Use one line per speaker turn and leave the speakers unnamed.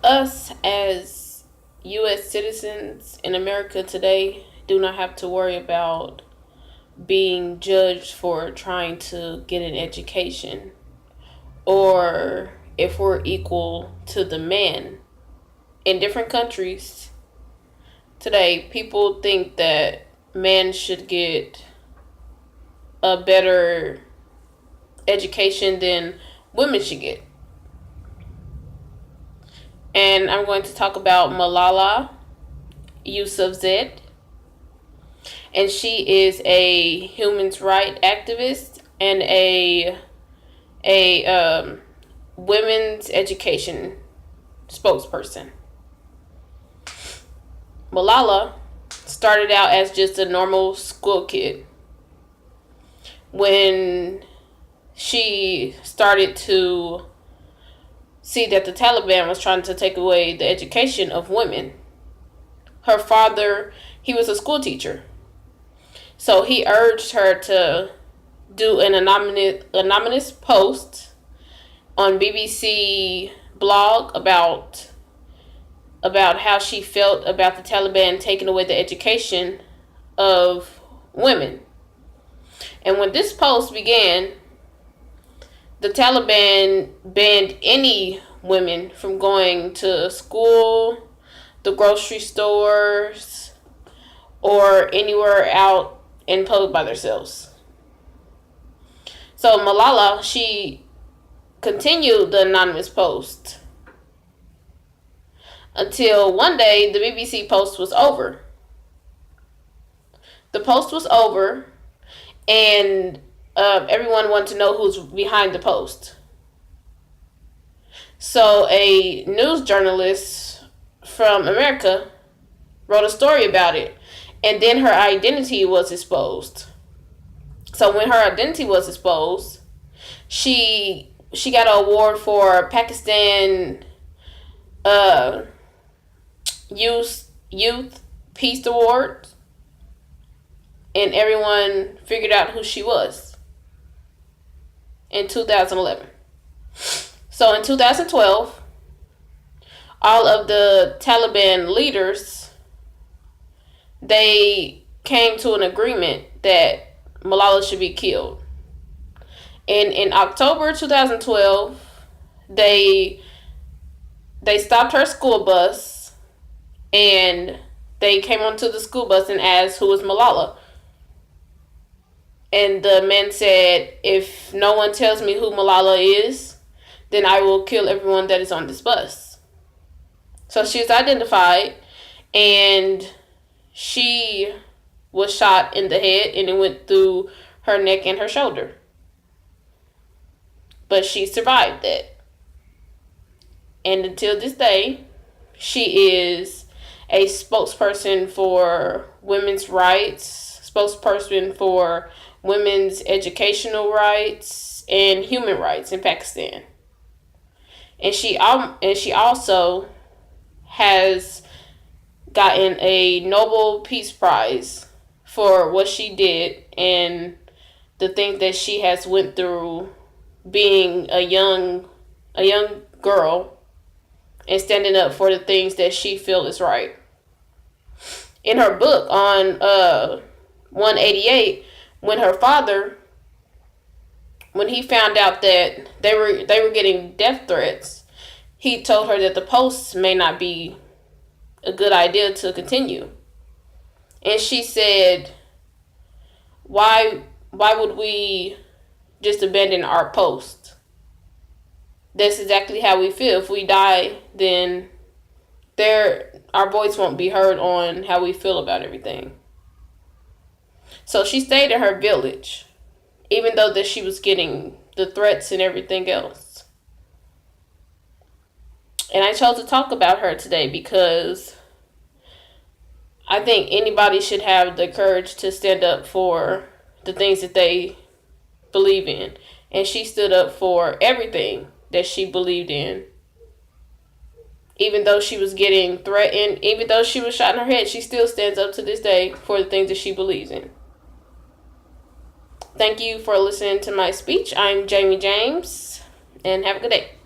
us as U.S. citizens in America today do not have to worry about being judged for trying to get an education, or if we're equal to the man. In different countries today, people think that men should get a better education than women should get. And I'm going to talk about Malala Yousafzai. And she is a human rights activist and a women's education spokesperson. Malala started out as just a normal school kid. When she started to see that the Taliban was trying to take away the education of women, her father, he was a school teacher. So he urged her to do an anonymous post on BBC blog about how she felt about the Taliban taking away the education of women. And when this post began, the Taliban banned any women from going to school, the grocery stores, or anywhere out in public by themselves. So Malala, she continued the anonymous post until one day the BBC post was over. The post was over, and everyone wanted to know who's behind the post. So a news journalist from America wrote a story about it, and then her identity was exposed. So when her identity was exposed, she got an award for Pakistan Youth Peace Award, and everyone figured out who she was in 2011. So in 2012, all of the Taliban leaders, they came to an agreement that Malala should be killed. And in October 2012, they stopped her school bus, and they came onto the school bus and asked who was Malala. And the men said, if no one tells me who Malala is, then I will kill everyone that is on this bus. So she was identified, and she was shot in the head, and it went through her neck and her shoulder. But she survived that. And until this day, she is a spokesperson for women's rights, spokesperson for women's educational rights and human rights in Pakistan. And she also has gotten a Nobel Peace Prize for what she did and the things that she has went through being a young girl and standing up for the things that she feels is right. In her book on 188, when her father, when he found out that they were getting death threats, he told her that the posts may not be a good idea to continue. And she said, why would we just abandon our post? That's exactly how we feel. If we die, then our voice won't be heard on how we feel about everything. So she stayed in her village, even though that she was getting the threats and everything else. And I chose to talk about her today because I think anybody should have the courage to stand up for the things that they believe in. And she stood up for everything that she believed in. Even though she was getting threatened, even though she was shot in her head, she still stands up to this day for the things that she believes in. Thank you for listening to my speech. I'm Jamie James, and have a good day.